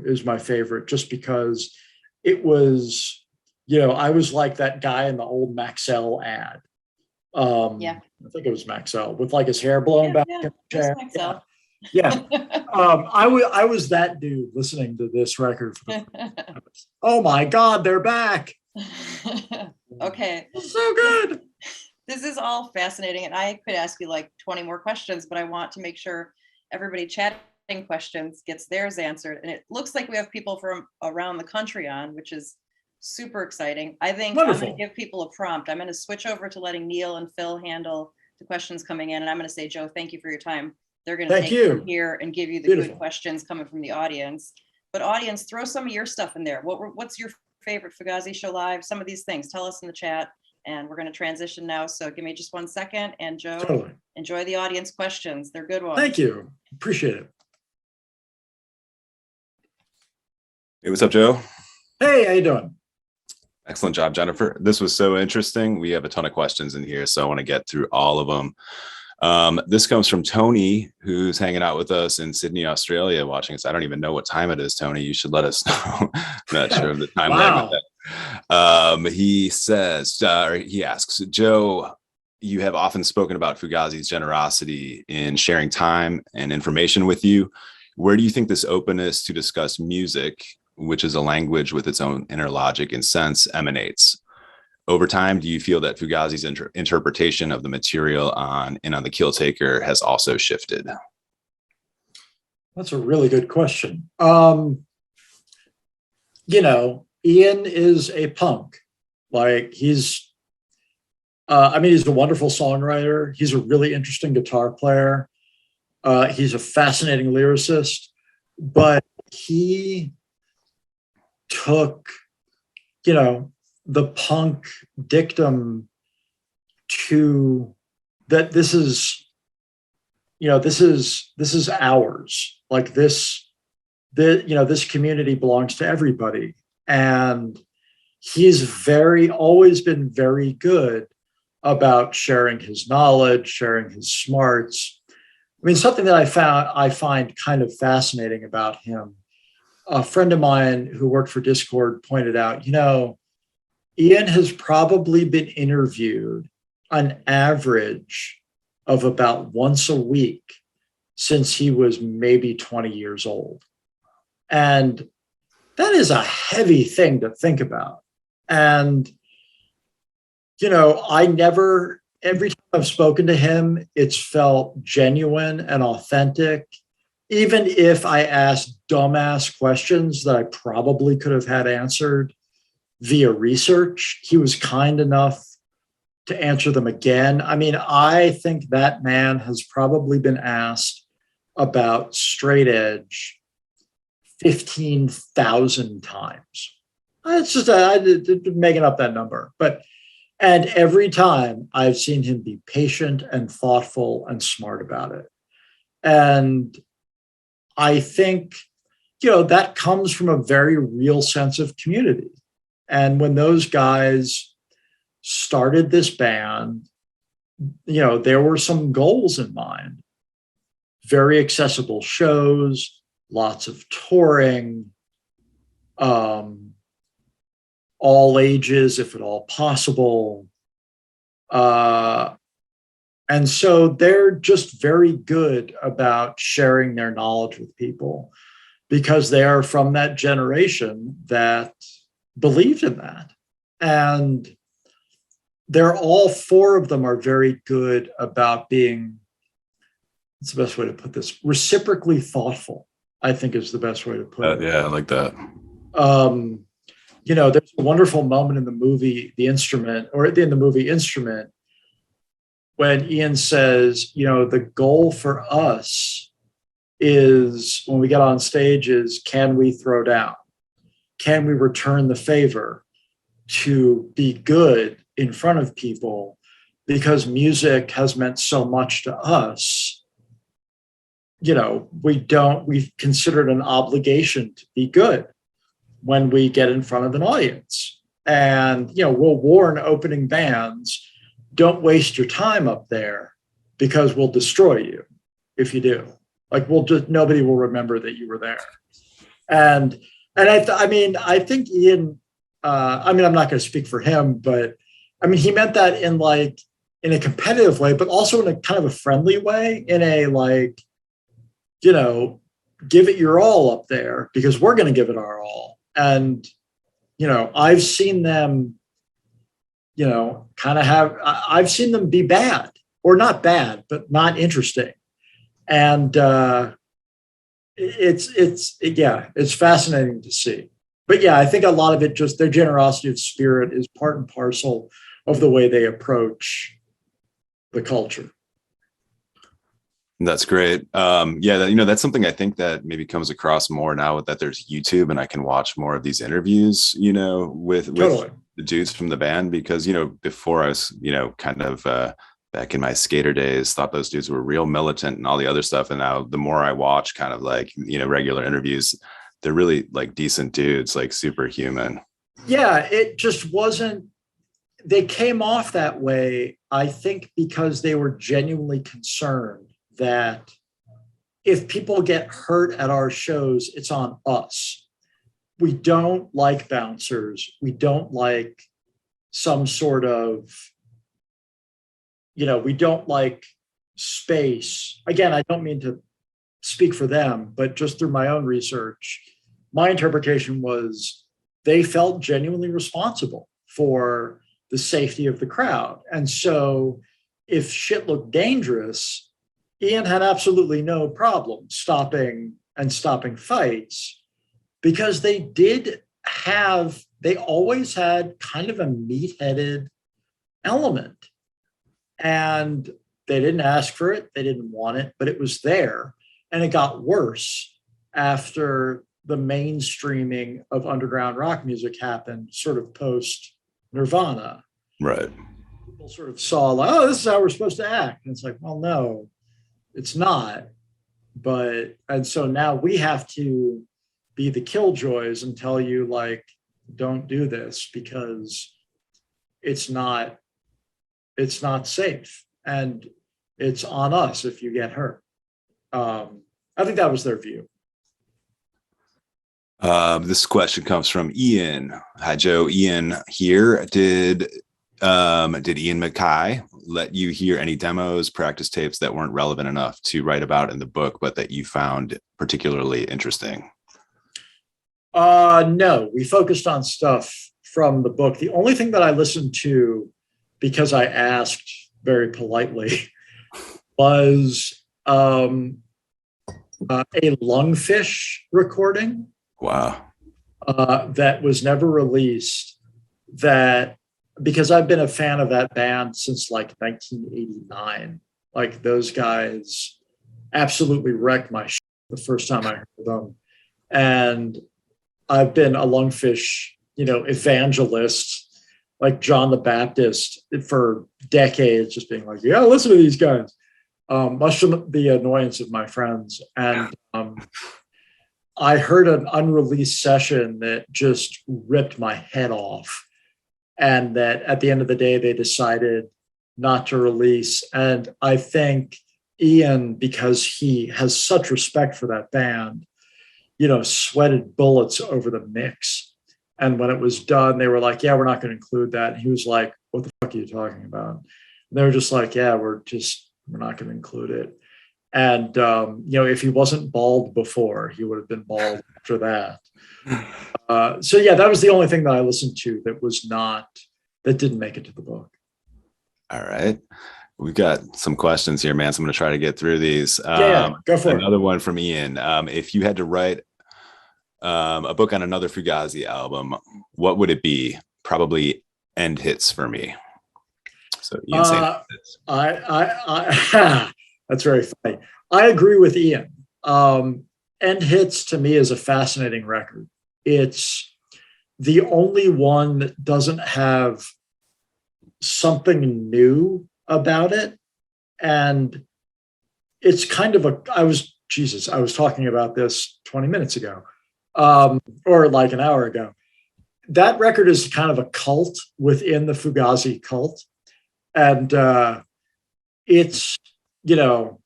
is my favorite, just because it was, I was like that guy in the old Maxell ad. I think it was Maxell with like his hair blown back. In the chair. Yeah. I was that dude listening to this record. Oh my God, they're back. Okay. So good. This is all fascinating. And I could ask you like 20 more questions, but I want to make sure everybody chatting questions gets theirs answered. And it looks like we have people from around the country on, which is super exciting. I think Wonderful. I'm going to give people a prompt. I'm going to switch over to letting Neil and Phil handle the questions coming in. And I'm going to say, Joe, thank you for your time. They're going to take it from here and give you the good questions coming from the audience. But audience, throw some of your stuff in there. What's your favorite Fugazi show live? Some of these things. Tell us in the chat. And we're going to transition now. So give me just 1 second. And Joe, enjoy the audience questions. They're good ones. Thank you. Appreciate it. Hey, what's up, Joe? Hey, how you doing? Excellent job, Jennifer. This was so interesting. We have a ton of questions in here, so I want to get through all of them. This comes from Tony, who's hanging out with us in Sydney, Australia, watching us. I don't even know what time it is, Tony. You should let us know. I'm not sure of the time lag with that. He says, he asks, Joe, you have often spoken about Fugazi's generosity in sharing time and information with you. Where do you think this openness to discuss music, which is a language with its own inner logic and sense, emanates? Over time, do you feel that Fugazi's interpretation of the material on the Kill Taker has also shifted? That's a really good question. Ian is a punk. Like he's a wonderful songwriter. He's a really interesting guitar player. He's a fascinating lyricist, but he took, the punk dictum to that this is ours. Like this community belongs to everybody. And he's always been very good about sharing his knowledge, sharing his smarts. I mean, something that I find kind of fascinating about him. A friend of mine who worked for Discord pointed out, Ian has probably been interviewed an average of about once a week since he was maybe 20 years old. And that is a heavy thing to think about. And, every time I've spoken to him, it's felt genuine and authentic. Even if I asked dumbass questions that I probably could have had answered via research, he was kind enough to answer them again. I mean, I think that man has probably been asked about straight edge 15,000 times. It's just making up that number. And every time I've seen him be patient and thoughtful and smart about it. And I think, that comes from a very real sense of community. And when those guys started this band, there were some goals in mind. Very accessible shows, lots of touring, all ages, if at all possible. And so they're just very good about sharing their knowledge with people because they are from that generation that believed in that. And all four of them are very good about being, what's the best way to put this? Reciprocally thoughtful, I think is the best way to put it. Yeah, I like that. There's a wonderful moment in the movie, The Instrument, when Ian says, the goal for us is when we get on stage is, can we throw down? Can we return the favor to be good in front of people? Because music has meant so much to us. We consider it an obligation to be good when we get in front of an audience. And, we'll warn opening bands, don't waste your time up there because we'll destroy you if you do. Like, nobody will remember that you were there. And I think Ian, I'm not going to speak for him, but he meant that in a competitive way, but also in a kind of a friendly way, in a give it your all up there because we're going to give it our all. And, I've seen them, I've seen them be bad, or not bad, but not interesting. And it's fascinating to see. But yeah, I think a lot of it, just their generosity of spirit is part and parcel of the way they approach the culture. That's great. That's something I think that maybe comes across more now that there's YouTube and I can watch more of these interviews, with Totally. the dudes from the band, because, before I was, kind of back in my skater days, thought those dudes were real militant and all the other stuff. And now the more I watch kind of regular interviews, they're really decent dudes, super human. Yeah, it just wasn't, they came off that way, I think, because they were genuinely concerned that if people get hurt at our shows, it's on us. We don't like bouncers. We don't like some sort of, we don't like space. Again, I don't mean to speak for them, but just through my own research, my interpretation was they felt genuinely responsible for the safety of the crowd. And so if shit looked dangerous, Ian had absolutely no problem stopping fights, because they always had kind of a meat-headed element. And they didn't ask for it, they didn't want it, but it was there. And it got worse after the mainstreaming of underground rock music happened, sort of post Nirvana. Right. People sort of saw, this is how we're supposed to act. And it's like, well, no, it's not. And so now we have to be the killjoys and tell you, don't do this because it's not safe. And it's on us if you get hurt. I think that was their view. This question comes from Ian. Hi, Joe. Ian here. Did Ian Mackay let you hear any demos, practice tapes that weren't relevant enough to write about in the book, but that you found particularly interesting? No, we focused on stuff from the book. The only thing that I listened to, because I asked very politely, was a Lungfish recording. Wow. That was never released, because I've been a fan of that band since 1989. Those guys absolutely wrecked my shit the first time I heard them. And I've been a Lungfish, evangelist, like John the Baptist, for decades, just being like, yeah, listen to these guys. Much to the annoyance of my friends. And I heard an unreleased session that just ripped my head off. And that at the end of the day, they decided not to release. And I think Ian, because he has such respect for that band, sweated bullets over the mix. And when it was done, they were like, yeah, we're not going to include that. And he was like, what the fuck are you talking about? And they were just like, yeah, we're not going to include it. And, if he wasn't bald before, he would have been bald after that. So yeah, that was the only thing that I listened to that didn't make it to the book. All right. We've got some questions here, man. So I'm going to try to get through these. Go for it. Another one from Ian. If you had to write a book on another Fugazi album, what would it be? Probably End Hits for Me. So Ian saying That's very funny. I agree with Ian. End Hits to me is a fascinating record. It's the only one that doesn't have something new about it. And it's kind of I was talking about this 20 minutes ago, or like an hour ago. That record is kind of a cult within the Fugazi cult. And it's, the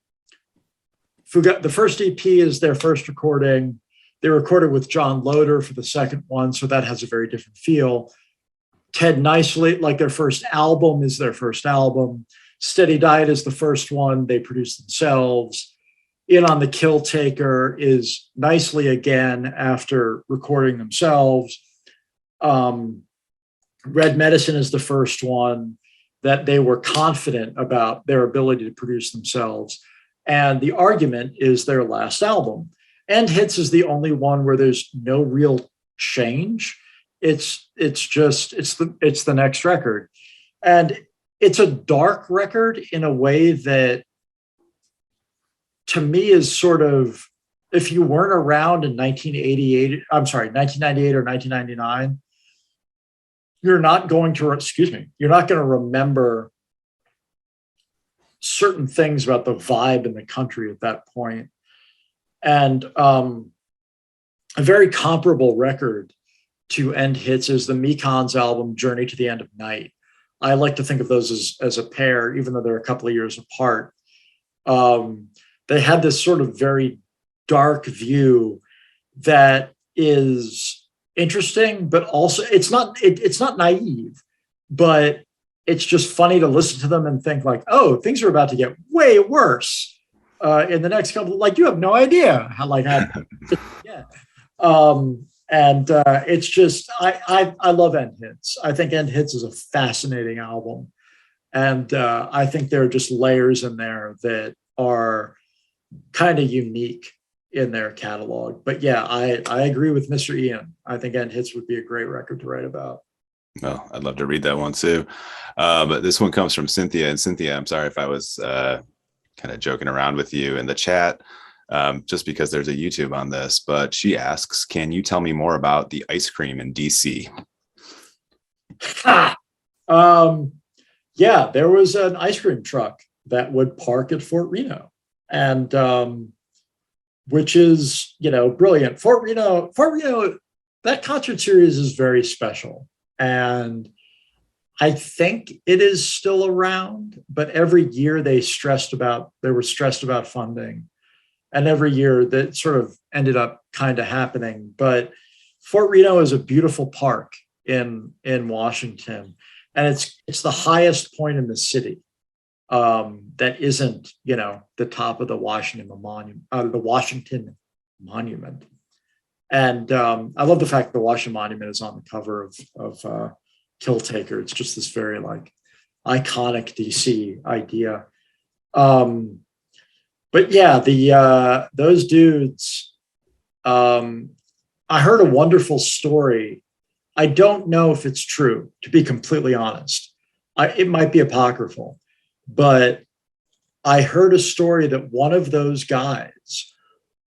first EP is their first recording. They recorded with John Loder for the second one, so that has a very different feel. Ted Nicely, like their first album, is their first album. Steady Diet is the first one they produced themselves. In on the Kill Taker is Nicely again after recording themselves. Red Medicine is the first one that they were confident about their ability to produce themselves. And The Argument is their last album. End Hits is the only one where there's no real change. It's the next record. And it's a dark record in a way that, to me, is sort of, if you weren't around in 1998 or 1999, you're not going to remember certain things about the vibe in the country at that point. And a very comparable record to End Hits is the Mekons album, Journey to the End of Night. I like to think of those as a pair, even though they're a couple of years apart. They had this sort of very dark view that is interesting, but also it's not naive, but it's just funny to listen to them and think like, oh, things are about to get way worse in the next couple. Like, you have no idea how yeah. It's just I love End Hits. I think End Hits is a fascinating album, and I think there are just layers in there that are kind of unique in their catalog. But yeah, I agree with Mr. Ian. I think End Hits would be a great record to write about. Well, I'd love to read that one too. But this one comes from Cynthia. And Cynthia, I'm sorry if I was kind of joking around with you in the chat, just because there's a YouTube on this. But she asks, can you tell me more about the ice cream in DC? Yeah, there was an ice cream truck that would park at Fort Reno. And which is, brilliant. Fort Reno, that concert series is very special. And I think it is still around, but every year they were stressed about funding. And every year that sort of ended up kind of happening. But Fort Reno is a beautiful park in Washington. And it's the highest point in the city. That isn't, the top of the Washington Monument. And I love the fact that the Washington Monument is on the cover of Kill Taker. It's just this very iconic DC idea. But yeah, those dudes. I heard a wonderful story. I don't know if it's true, to be completely honest. It might be apocryphal. But I heard a story that one of those guys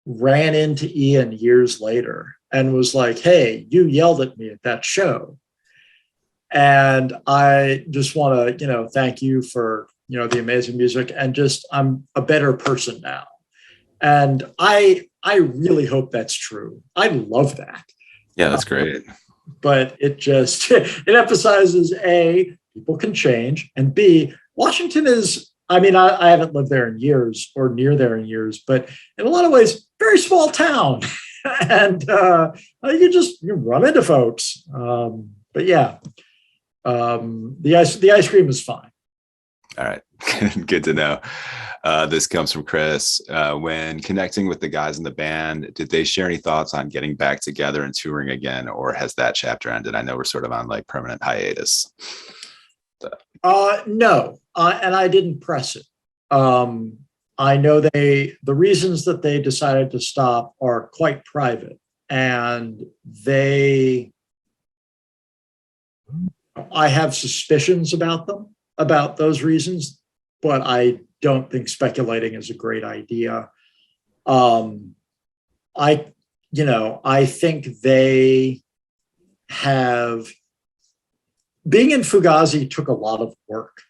ran into Ian years later and was like, hey, you yelled at me at that show. And I just want to, thank you for, the amazing music, and just, I'm a better person now. And I really hope that's true. I love that. Yeah, that's great. But it emphasizes A, people can change, and B, Washington is, I haven't lived there in years or near there in years, but in a lot of ways, very small town. And you run into folks. But yeah, the ice cream is fine. All right. Good to know. This comes from Chris. When connecting with the guys in the band, did they share any thoughts on getting back together and touring again, or has that chapter ended? I know we're sort of on permanent hiatus. No, and I didn't press it. I know the reasons that they decided to stop are quite private, and I have suspicions about them. about those reasons, but I don't think speculating is a great idea. I think they have, being in Fugazi took a lot of work,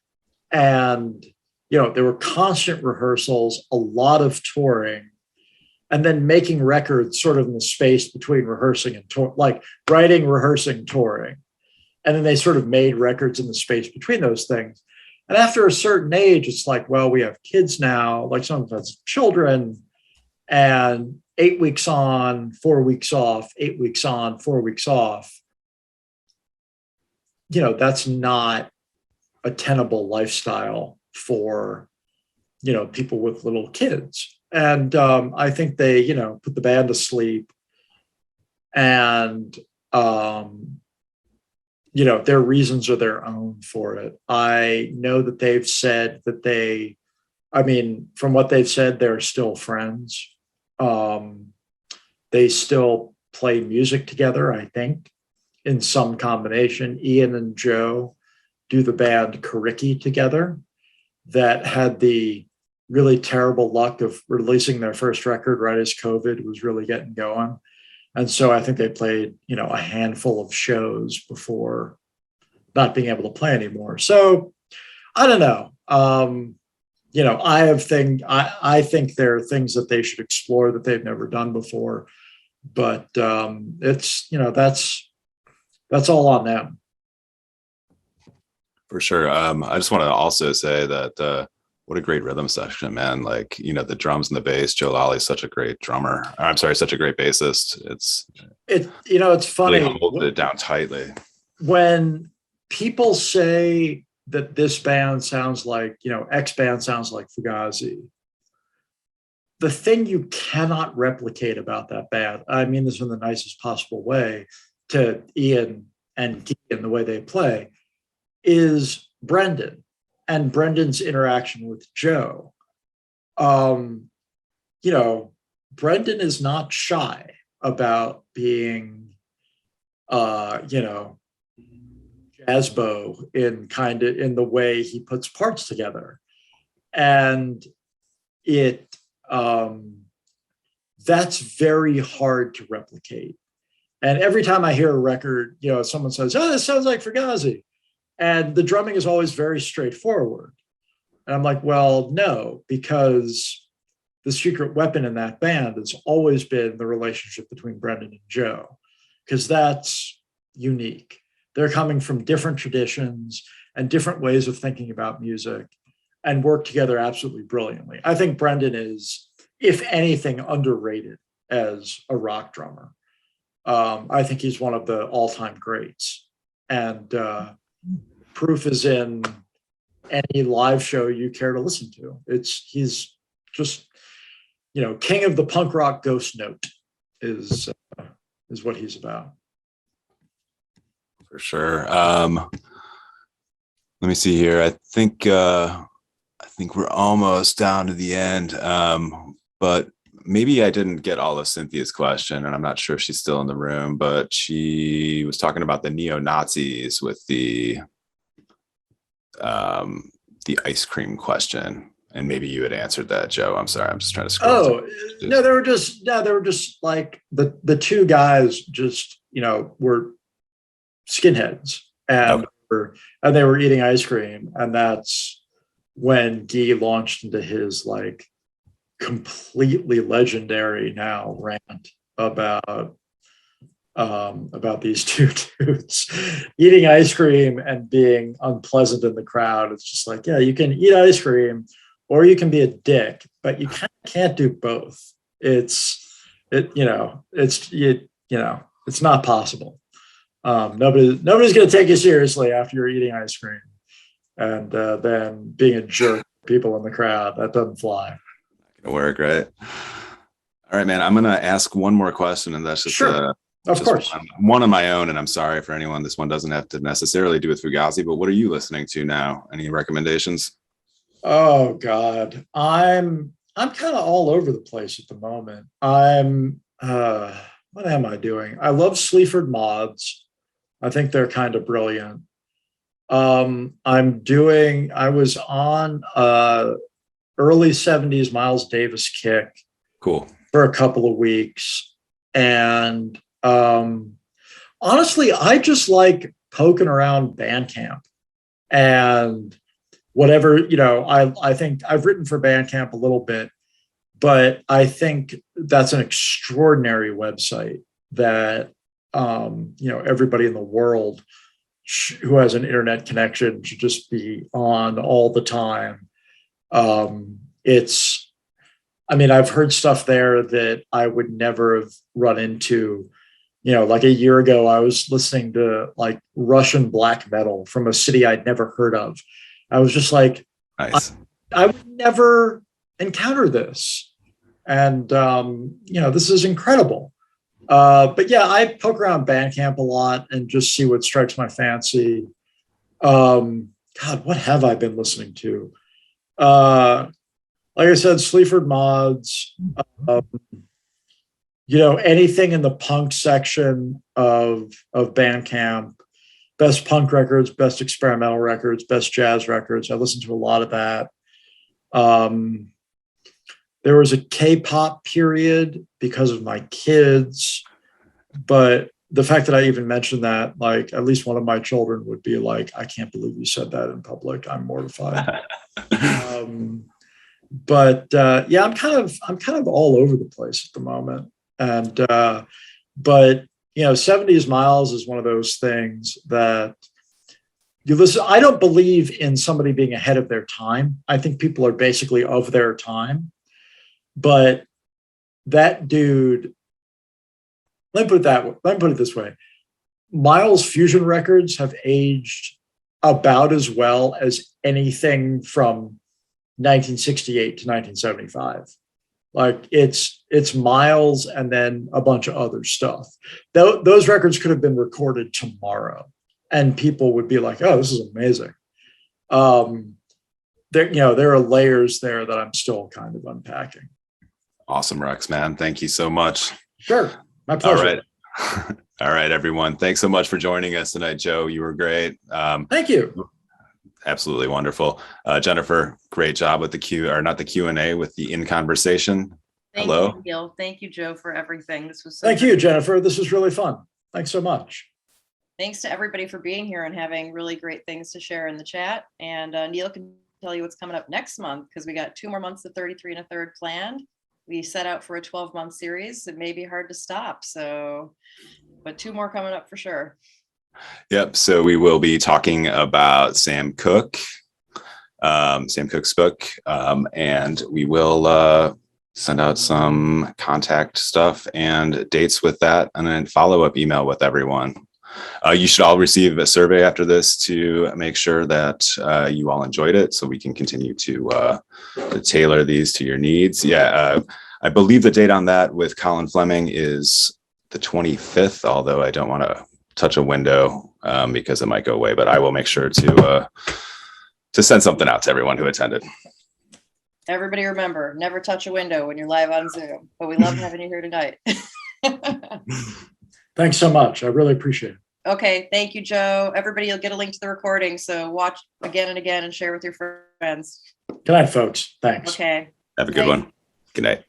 and there were constant rehearsals, a lot of touring, and then making records sort of in the space between rehearsing and like writing, rehearsing, touring. And then they sort of made records in the space between those things. And after a certain age, it's like, well, we have kids now, like sometimes children, and 8 weeks on, 4 weeks off, 8 weeks on, 4 weeks off. That's not a tenable lifestyle for, people with little kids. And I think they, put the band to sleep, and, their reasons are their own for it. I know that they've said that from what they've said, they're still friends. They still play music together, I think, in some combination. Ian and Joe do the band Kariki together, that had the really terrible luck of releasing their first record right as COVID was really getting going. And so I think they played, a handful of shows before not being able to play anymore. So I don't know. I think there are things that they should explore that they've never done before, but it's, that's all on them. For sure. I just want to also say that what a great rhythm section, man. Like, the drums and the bass, Joe Lally, such a great drummer. I'm sorry, such a great bassist. It's funny. Really holds it down tightly. When people say that this band sounds like, X band sounds like Fugazi, the thing you cannot replicate about that band, I mean this in the nicest possible way to Ian and Keegan, the way they play, is Brendan and Brendan's interaction with Joe. Brendan is not shy about being, jazzbo in the way he puts parts together. And that's very hard to replicate. And every time I hear a record, someone says, "Oh, this sounds like Fugazi." And the drumming is always very straightforward. And I'm like, well, no, because the secret weapon in that band has always been the relationship between Brendan and Joe, because that's unique. They're coming from different traditions and different ways of thinking about music, and work together absolutely brilliantly. I think Brendan is, if anything, underrated as a rock drummer. I think he's one of the all-time greats. And proof is in any live show you care to listen to. He's just, king of the punk rock ghost note is what he's about. For sure. Let me see here. I think we're almost down to the end. But maybe I didn't get all of Cynthia's question, and I'm not sure if she's still in the room, but she was talking about the neo-Nazis with the ice cream question. And maybe you had answered that, Joe. I'm sorry. I'm just trying to scroll. No, they were just like the two guys just, were skinheads, and they were eating ice cream. And that's when Guy launched into his like completely legendary now rant about these two dudes eating ice cream and being unpleasant in the crowd. It's just like, yeah, you can eat ice cream or you can be a dick, but you can't do both. It's not possible. Nobody's going to take you seriously after you're eating ice cream, and then being a jerk to people in the crowd. That doesn't fly. Not gonna work, right? All right, man. I'm gonna ask one more question, and that's just sure. Of course. One on my own, and I'm sorry for anyone. This one doesn't have to necessarily do with Fugazi, but what are you listening to now? Any recommendations? Oh God, I'm kind of all over the place at the moment. What am I doing? I love Sleaford Mods. I think they're kind of brilliant. I was on early 70s Miles Davis kick Cool. for a couple of weeks. And honestly, I just like poking around Bandcamp and whatever, I think I've written for Bandcamp a little bit, but I think that's an extraordinary website that, everybody in the world who has an internet connection should just be on all the time. I've heard stuff there that I would never have run into. Like a year ago, I was listening to like Russian black metal from a city I'd never heard of. I was just like, Nice. I would never encounter this. And, this is incredible. But yeah, I poke around Bandcamp a lot and just see what strikes my fancy. God, what have I been listening to? Like I said, Sleaford Mods, anything in the punk section of Bandcamp, best punk records, best experimental records, best jazz records. I listen to a lot of that. There was a K-pop period because of my kids, but the fact that I even mentioned that, like at least one of my children would be like, I can't believe you said that in public. I'm mortified. But I'm kind of all over the place at the moment. And but 70s Miles is one of those things that you listen. I don't believe in somebody being ahead of their time. I think people are basically of their time. But that dude, let me put it this way. Miles' fusion records have aged about as well as anything from 1968 to 1975. Like it's Miles and then a bunch of other stuff. Those records could have been recorded tomorrow and people would be like, oh, this is amazing. There are layers there that I'm still kind of unpacking. Awesome, Rex, man. Thank you so much. Sure. My pleasure. All right. All right, everyone. Thanks so much for joining us tonight, Joe. You were great. Thank you. Absolutely wonderful. Jennifer, great job with the Q&A, with the in conversation. Hello. Thank you, Neil. Thank you, Joe, for everything. This was Thank you, Jennifer. This was really fun. Thanks so much. Thanks to everybody for being here and having really great things to share in the chat. And Neil can tell you what's coming up next month because we got 2 more months of 33 1/3 planned. We set out for a 12-month series. It may be hard to stop. But 2 more coming up for sure. Yep. So we will be talking about Sam Cook's book, and we will send out some contact stuff and dates with that, and then follow-up email with everyone. You should all receive a survey after this to make sure that you all enjoyed it, so we can continue to tailor these to your needs. Yeah, I believe the date on that with Colin Fleming is the 25th, although I don't want to touch a window because it might go away, but I will make sure to send something out to everyone who attended. Everybody remember, never touch a window when you're live on Zoom, but we love having you here tonight. Thanks so much. I really appreciate it. Okay. Thank you, Joe. Everybody, you'll get a link to the recording. So watch again and again and share with your friends. Good night, folks. Thanks. Okay. Have a good one. Good night.